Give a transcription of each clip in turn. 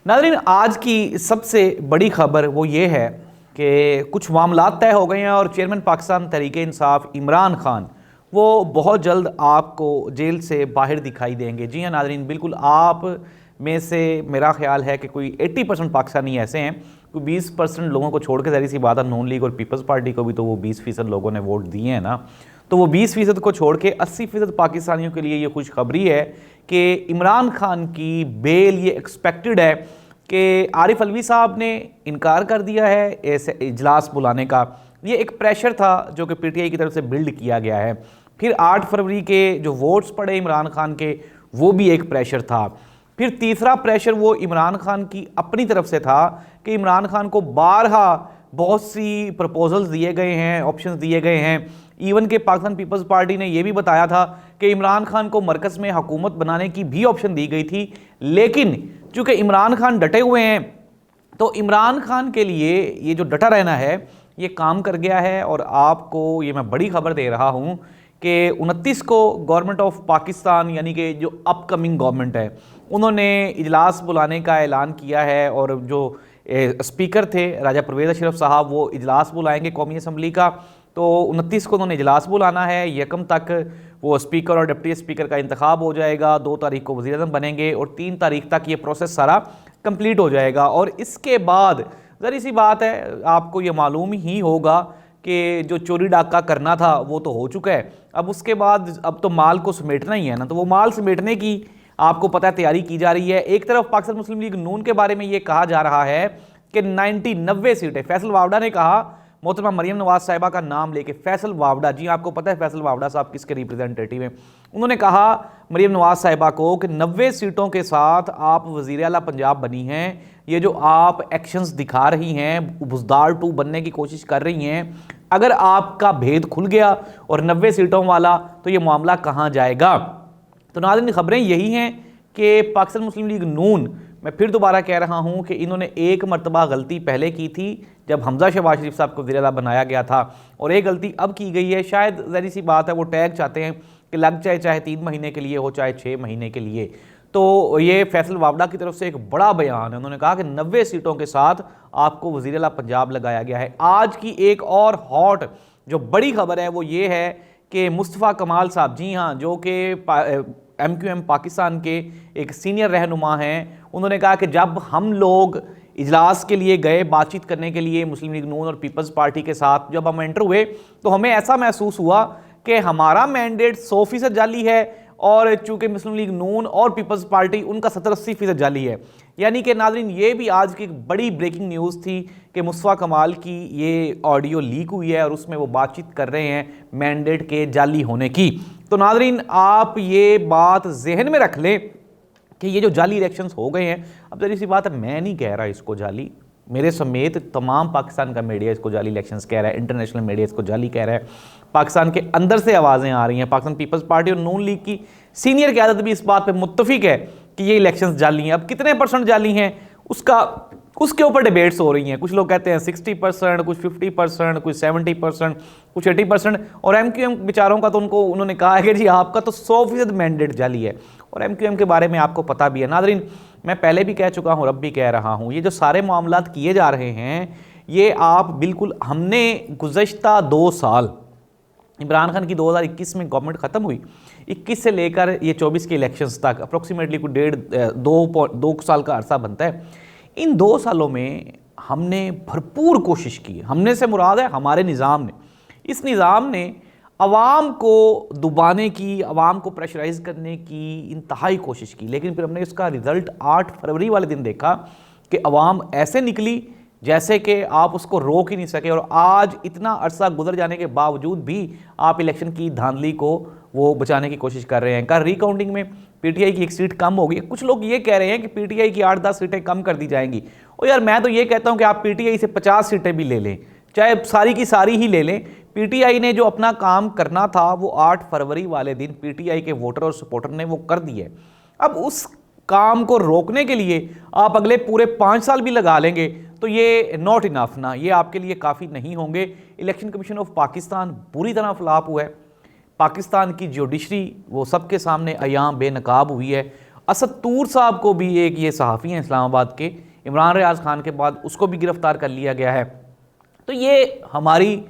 नाज़रीन, आज की सबसे बड़ी खबर वो ये है कि कुछ मामलात तय हो गए हैं और चेयरमैन पाकिस्तान तहरीक-ए-इंसाफ इमरान खान वो बहुत जल्द आपको जेल से बाहर दिखाई देंगे। जी हाँ नाज़रीन, बिल्कुल आप में से मेरा ख्याल है कि कोई 80% पाकिस्तानी ऐसे हैं, कोई 20% लोगों को छोड़ के ज़ाहिर सी बात है नून लीग और पीपल्स पार्टी को भी तो वो 20% लोगों ने वोट दिए हैं ना, तो वो 20% को छोड़ के 80% पाकिस्तानियों के लिए ये खुशखबरी है कि इमरान खान की बेल ये एक्सपेक्टेड है कि आरिफ अलवी साहब ने इनकार कर दिया है ऐसे इजलास बुलाने का। ये एक प्रेशर था जो कि पीटीआई की तरफ से बिल्ड किया गया है। फिर 8 फरवरी के जो वोट्स पड़े इमरान खान के, वो भी एक प्रेशर था। फिर तीसरा प्रेशर वो इमरान खान की अपनी तरफ से था कि इमरान खान को बारहा बहुत सी प्रपोजल्स दिए गए हैं, ऑप्शंस दिए गए हैं। इवन के पाकिस्तान पीपल्स पार्टी ने यह भी बताया था कि इमरान खान को मरकज़ में हुकूमत बनाने की भी ऑप्शन दी गई थी, लेकिन चूंकि इमरान खान डटे हुए हैं तो इमरान खान के लिए ये जो डटा रहना है ये काम कर गया है। और आपको ये मैं बड़ी खबर दे रहा हूँ कि 29 को गवर्नमेंट ऑफ पाकिस्तान यानी कि जो अपकमिंग गवर्नमेंट है उन्होंने इजलास बुलाने का ऐलान किया है। और जो स्पीकर थे राजा परवेज़ अशरफ साहब वो इजलास बुलाएंगे कौमी असम्बली का। तो 29 को उन्होंने इजलास बुलाना है। यकम तक वो स्पीकर और डिप्टी स्पीकर का इंतखाब हो जाएगा, 2 तारीख को वज़ीर-ए-आज़म बनेंगे और 3 तारीख तक ये प्रोसेस सारा कंप्लीट हो जाएगा। और इसके बाद ज़री सी बात है, आपको ये मालूम ही होगा कि जो चोरी डाका करना था वो तो हो चुका है। अब उसके बाद अब तो माल को समेटना ही है ना, तो वो माल समेटने की आपको पता है तैयारी की जा रही है। एक तरफ पाकिस्तान मुस्लिम लीग नून के बारे में ये कहा जा रहा है कि 90 सीटें, फैसल वावडा ने कहा, मोहतरमा मरियम नवाज साहिबा का नाम लेके, फैसल वावडा, जी आपको पता है फैसल वावडा साहब किसके रिप्रेजेंटेटिव हैं। उन्होंने कहा मरियम नवाज साहिबा को कि 90 सीटों के साथ आप वज़ीर आला पंजाब बनी हैं, ये जो आप एक्शंस दिखा रही हैं, बुज़दार 2 बनने की कोशिश कर रही हैं, अगर आपका भेद खुल गया और 90 सीटों वाला, तो ये मामला कहाँ जाएगा। तो नाज़रीन, खबरें यही हैं कि पाकिस्तान मुस्लिम लीग नून, मैं फिर दोबारा कह रहा हूं कि इन्होंने एक मरतबा गलती पहले की थी जब हमजा शहबाज शरीफ साहब को वज़ीर आला बनाया गया था, और एक गलती अब की गई है। शायद ज़री सी बात है वो टैग चाहते हैं कि लग जाए, चाहे 3 महीने के लिए हो चाहे 6 महीने के लिए। तो ये फैसल वावडा की तरफ से एक बड़ा बयान है, उन्होंने कहा कि 90 सीटों के साथ आपको वज़ीर आला पंजाब लगाया गया है। आज की एक और हॉट जो बड़ी खबर है वो ये है कि मुस्तफ़ा कमाल साहब, जी हाँ, जो कि MQM पाकिस्तान के एक सीनियर रहनुमा हैं, उन्होंने कहा कि जब हम लोग इजलास के लिए गए बातचीत करने के लिए मुस्लिम लीग नून और पीपल्स पार्टी के साथ, जब हम एंटर हुए तो हमें ऐसा महसूस हुआ कि हमारा मैंडेट 100% जाली है और चूंकि मुस्लिम लीग नून और पीपल्स पार्टी उनका 70-80% जाली है। यानी कि नाज़रीन, ये भी आज की एक बड़ी ब्रेकिंग न्यूज़ थी कि मुस्तफ़ा कमाल की ये ऑडियो लीक हुई है और उसमें वो बातचीत कर रहे हैं मैंडेट के जाली होने की। तो नाज़रीन, आप ये बात जहन में रख लें कि ये जो जाली इलेक्शंस हो गए हैं, अब ज़री सी बात है, मैं नहीं कह रहा इसको जाली, मेरे समेत तमाम पाकिस्तान का मीडिया इसको जाली इलेक्शंस कह रहा है, इंटरनेशनल मीडिया इसको जाली कह रहा है। पाकिस्तान के अंदर से आवाज़ें आ रही हैं, पाकिस्तान पीपल्स पार्टी और नून लीग की सीनियर क़यादत भी इस बात पर मुत्तफिक है कि ये इलेक्शंस जाली हैं। अब कितने % जाली हैं उसके ऊपर डिबेट्स हो रही हैं। कुछ लोग कहते हैं 60%, कुछ 50%, कुछ 70%, कुछ 80%। और MQM बेचारों का तो उन्होंने कहा है कि जी आपका तो 100% मैंडेट जाली है। और MQM के बारे में आपको पता भी है। नाज़रीन, मैं पहले भी कह चुका हूँ, अब भी कह रहा हूँ, ये जो सारे मामलात किए जा रहे हैं ये आप बिल्कुल, हमने गुज़श्ता 2 साल, इमरान खान की 2021 में गवर्नमेंट ख़त्म हुई, 21 से लेकर ये 24 के इलेक्शंस तक अप्रॉक्सीमेटली कुछ 2 साल का अरसा बनता है। इन 2 सालों में हमने भरपूर कोशिश की, हमने से मुराद है हमारे निज़ाम ने, इस निज़ाम ने अवाम को दबाने की, अवाम को प्रेशराइज़ करने की इंतहाई कोशिश की। लेकिन फिर हमने इसका रिज़ल्ट 8 फरवरी वाले दिन देखा कि अवाम ऐसे निकली जैसे कि आप उसको रोक ही नहीं सके। और आज इतना अरसा गुजर जाने के बावजूद भी आप इलेक्शन की धांधली को वो बचाने की कोशिश कर रहे हैं। कल रिकाउंटिंग में पीटीआई की 1 सीट कम होगी। कुछ लोग ये कह रहे हैं कि पीटीआई की 8-10 सीटें कम कर दी जाएंगी। और यार, मैं तो ये कहता हूं कि आप पीटीआई से 50 सीटें भी ले लें, चाहे सारी की सारी ही ले लें। पीटीआई ने जो अपना काम करना था वो 8 फरवरी वाले दिन पीटीआई के वोटर और सपोर्टर ने वो कर दिया है। अब उस काम को रोकने के लिए आप अगले पूरे 5 साल भी लगा लेंगे तो ये नॉट इनफ ना, ये आपके लिए काफ़ी नहीं होंगे। इलेक्शन कमीशन ऑफ पाकिस्तान बुरी तरह फ्लॉप हुआ है। पाकिस्तान की जुडिशरी वो सबके सामने अयाम बेनकाब हुई है। असद तूर साहब को भी, एक ये सहाफ़ी हैं इस्लामाबाद के, इमरान रियाज खान के बाद उसको भी गिरफ़्तार कर लिया गया है। तो ये हमारी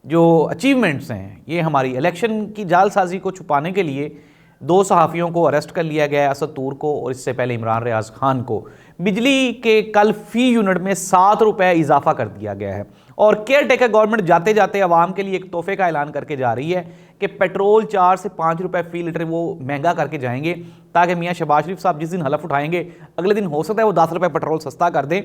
जो अचीवमेंट्स हैं, ये हमारी इलेक्शन की जालसाजी को छुपाने के लिए 2 सहाफ़ियों को अरेस्ट कर लिया गया है, असद तूर को और इससे पहले इमरान रियाज खान को। बिजली के कल फ़ी यूनिट में 7 रुपये इजाफा कर दिया गया है और केयर टेकर गवर्नमेंट जाते जाते आवाम के लिए एक तोहफे का ऐलान करके जा रही है कि पेट्रोल 4 से 5 रुपये फ़ी लीटर वो महंगा करके जाएंगे, ताकि मियाँ शहबाज शरीफ साहब जिस दिन हलफ उठाएंगे अगले दिन हो सकता है वो 10 रुपये पेट्रोल सस्ता कर दें,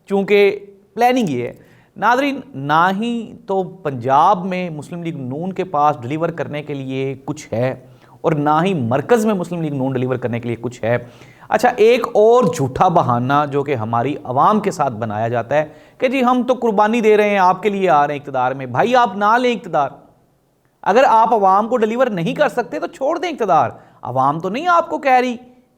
चूँकि प्लानिंग ये है। नादरीन, ना ही तो पंजाब में मुस्लिम लीग नून के पास डिलीवर करने के लिए कुछ है और ना ही मरकज़ में मुस्लिम लीग नून डिलीवर करने के लिए कुछ है। अच्छा, एक और झूठा बहाना जो कि हमारी आवाम के साथ बनाया जाता है कि जी हम तो कुर्बानी दे रहे हैं, आपके लिए आ रहे हैं इक़्तिदार में। भाई आप ना लें इक़्तिदार, अगर आप आवाम को डिलीवर नहीं कर सकते तो छोड़ दें इक़्तिदार। आवाम तो नहीं आपको कह रही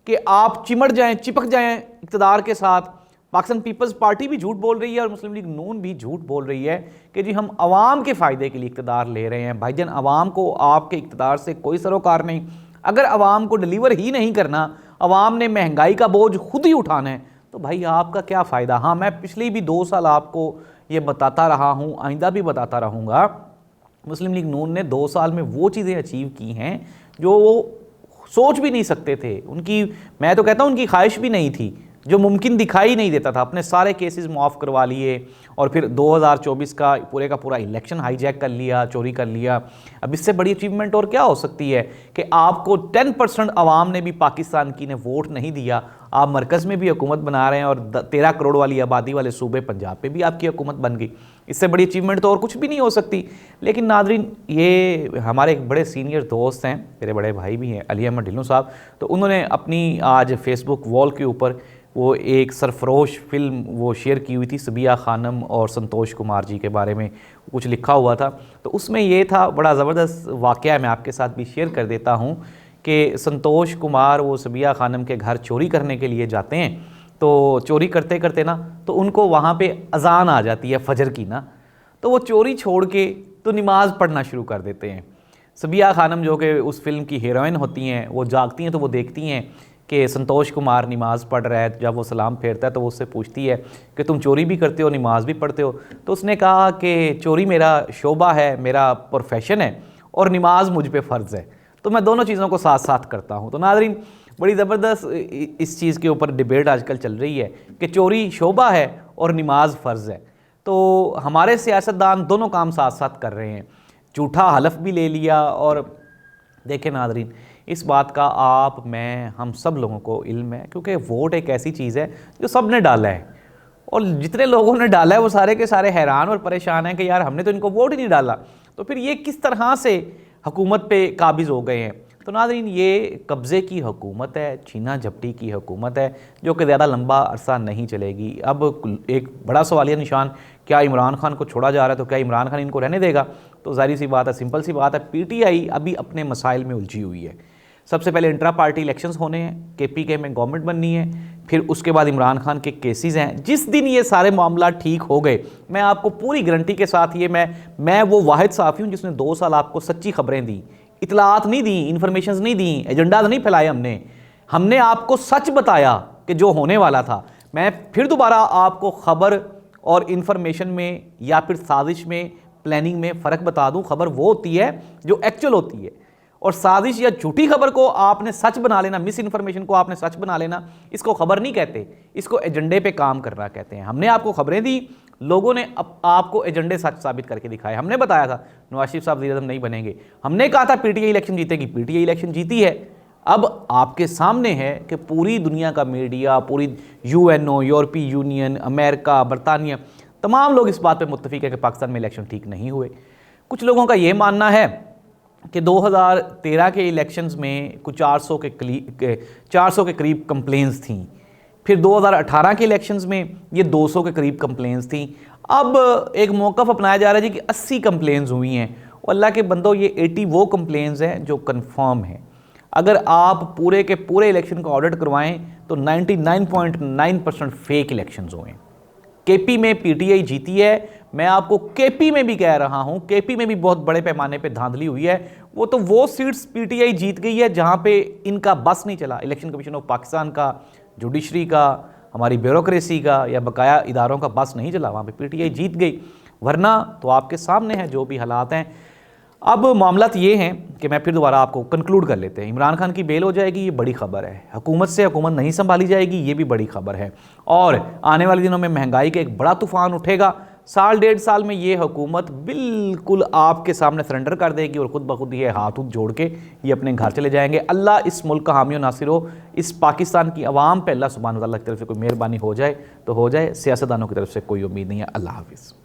कि आप चिमट जाएं, चिपक जाएं इक़्तिदार के साथ। पाकिस्तान पीपल्स पार्टी भी झूठ बोल रही है और मुस्लिम लीग नून भी झूठ बोल रही है कि जी हम आवाम के फ़ायदे के लिए इक़्तिदार ले रहे हैं। भाईजान, आवाम को आपके इक़्तिदार से कोई सरोकार नहीं। अगर आवाम को डिलीवर ही नहीं करना, आवाम ने महंगाई का बोझ खुद ही उठाना है, तो भाई आपका क्या फ़ायदा। हाँ, मैं पिछले भी 2 साल आपको ये बताता रहा हूँ, आइंदा भी बताता रहूँगा, मुस्लिम लीग नून ने 2 साल में वो चीज़ें अचीव की हैं जो वो सोच भी नहीं सकते थे। उनकी, मैं तो कहता हूँ उनकी ख्वाहिश भी नहीं थी, जो मुमकिन दिखाई नहीं देता था। अपने सारे केसेस मुआफ़ करवा लिए और फिर 2024 का पूरा इलेक्शन हाईजैक कर लिया, चोरी कर लिया। अब इससे बड़ी अचीवमेंट और क्या हो सकती है कि आपको 10% आवाम ने भी पाकिस्तान की ने वोट नहीं दिया, आप मरकज़ में भी हुकूमत बना रहे हैं और 13 करोड़ वाली आबादी वाले सूबे पंजाब पे भी आपकी हुकूमत बन गई। इससे बड़ी अचीवमेंट तो और कुछ भी नहीं हो सकती। लेकिन नादरीन, ये हमारे एक बड़े सीनियर दोस्त हैं, मेरे बड़े भाई भी हैं, अली अहमद ढिल्लों साहब, तो उन्होंने अपनी आज फेसबुक वॉल के ऊपर वो एक सरफरोश फिल्म वो शेयर की हुई थी, सबिया खानम और संतोष कुमार जी के बारे में कुछ लिखा हुआ था। तो उसमें ये था, बड़ा ज़बरदस्त वाक़या, मैं आपके साथ भी शेयर कर देता हूँ कि संतोष कुमार वो सबिया खानम के घर चोरी करने के लिए जाते हैं। तो चोरी करते करते ना तो उनको वहाँ पे अज़ान आ जाती है फजर की ना, तो वो चोरी छोड़ के तो नमाज़ पढ़ना शुरू कर देते हैं। सबिया खानम जो कि उस फिल्म की हीरोइन होती हैं, वो जागती हैं तो वो देखती हैं कि संतोष कुमार नमाज़ पढ़ रहा है। जब वो सलाम फेरता है तो वो उससे पूछती है कि तुम चोरी भी करते हो, नमाज़ भी पढ़ते हो? तो उसने कहा कि चोरी मेरा शोबा है, मेरा प्रोफेशन है और नमाज मुझ पे फ़र्ज़ है, तो मैं दोनों चीज़ों को साथ साथ करता हूँ। तो नाज़रीन, बड़ी ज़बरदस्त इस चीज़ के ऊपर डिबेट आजकल चल रही है कि चोरी शोबा है और नमाज फ़र्ज़ है। तो हमारे सियासतदान दोनों काम साथ साथ कर रहे हैं, झूठा हलफ भी ले लिया। और देखें नाज़रीन, इस बात का आप, मैं, हम सब लोगों को इल्म है, क्योंकि वोट एक ऐसी चीज़ है जो सब ने डाला है और जितने लोगों ने डाला है वो सारे के सारे हैरान और परेशान हैं कि यार हमने तो इनको वोट ही नहीं डाला, तो फिर ये किस तरह से हुकूमत पे काबिज़ हो गए हैं। तो नाज़रीन, ये कब्ज़े की हुकूमत है, छीना झपटी की हुकूमत है जो कि ज़्यादा लंबा अरसा नहीं चलेगी। अब एक बड़ा सवालिया निशान, क्या इमरान खान को छोड़ा जा रहा है तो क्या इमरान खान इनको रहने देगा? तो ज़ाहिर सी बात है, सिंपल सी बात है, पीटीआई अभी अपने मसाइल में उलझी हुई है। सबसे पहले इंट्रा पार्टी इलेक्शंस होने हैं, केपीके में गवर्नमेंट बननी है, फिर उसके बाद इमरान खान के केसेस हैं। जिस दिन ये सारे मामला ठीक हो गए, मैं आपको पूरी गारंटी के साथ, ये मैं वो वाहिद साफ़ी हूँ जिसने 2 साल आपको सच्ची खबरें दी, इतलात नहीं दी, इन्फॉर्मेशन नहीं दी, एजेंडा नहीं फैलाए। हमने आपको सच बताया कि जो होने वाला था। मैं फिर दोबारा आपको खबर और इन्फॉर्मेशन में या फिर साजिश में, प्लानिंग में फ़र्क बता दूं। खबर वो होती है जो एक्चुअल होती है, और साजिश या झूठी खबर को आपने सच बना लेना, मिस इन्फॉर्मेशन को आपने सच बना लेना, इसको खबर नहीं कहते, इसको एजेंडे पे काम करना कहते हैं। हमने आपको खबरें दी, लोगों ने आपको एजेंडे सच साबित करके दिखाए। हमने बताया था नवाज शरीफ साहब वज़ीर-ए-आज़म नहीं बनेंगे, हमने कहा था पीटीआई इलेक्शन जीतेगी, पीटीआई इलेक्शन जीती है। अब आपके सामने है कि पूरी दुनिया का मीडिया, पूरी यूएनओ, यूरोपीय यूनियन, अमेरिका, बरतानिया, तमाम लोग इस बात पर मुत्तफिक है कि पाकिस्तान में इलेक्शन ठीक नहीं हुए। कुछ लोगों का ये मानना है कि 2013 के इलेक्शंस में कुछ 400 के करीब कंप्लेंट्स थी, फिर 2018 के इलेक्शंस में ये 200 के करीब कंप्लेंट्स थी। अब एक मौक़िफ़ अपनाया जा रहा है जी कि 80 कंप्लेंट्स हुई हैं। और अल्लाह के बंदो, ये 80 वो कंप्लेंट्स हैं जो कन्फर्म हैं। अगर आप पूरे के पूरे इलेक्शन का ऑडिट करवाएं तो 99.9% फेक इलेक्शंस हुए। केपी में पीटीआई जीती है, मैं आपको केपी में भी कह रहा हूं, केपी में भी बहुत बड़े पैमाने पे धांधली हुई है। वो सीट्स पीटीआई जीत गई है जहां पे इनका बस नहीं चला, इलेक्शन कमीशन ऑफ पाकिस्तान का, जुडिशरी का, हमारी ब्यूरोक्रेसी का या बकाया इदारों का बस नहीं चला, वहां पे पीटीआई जीत गई। वरना तो आपके सामने है जो भी हालात हैं। अब मामलात ये हैं कि मैं फिर दोबारा आपको कंक्लूड कर लेते हैं। इमरान खान की बेल हो जाएगी, ये बड़ी खबर है। हुकूमत से हुकूमत नहीं संभाली जाएगी, ये भी बड़ी खबर है। और आने वाले दिनों में महंगाई का एक बड़ा तूफान उठेगा। साल डेढ़ साल में ये हुकूमत बिल्कुल आपके सामने सरेंडर कर देगी और ख़ुद ब खुद ये हाथ जोड़ के ये अपने घर चले जाएंगे। अल्लाह इस मुल्क का हामी और नासिर हो। इस पाकिस्तान की आवाम पे अल्लाह सुब्हान व तआला की तरफ से कोई मेहरबानी हो जाए तो हो जाए, सियासतदानों की तरफ से कोई उम्मीद नहीं है। अल्लाह हाफिज़।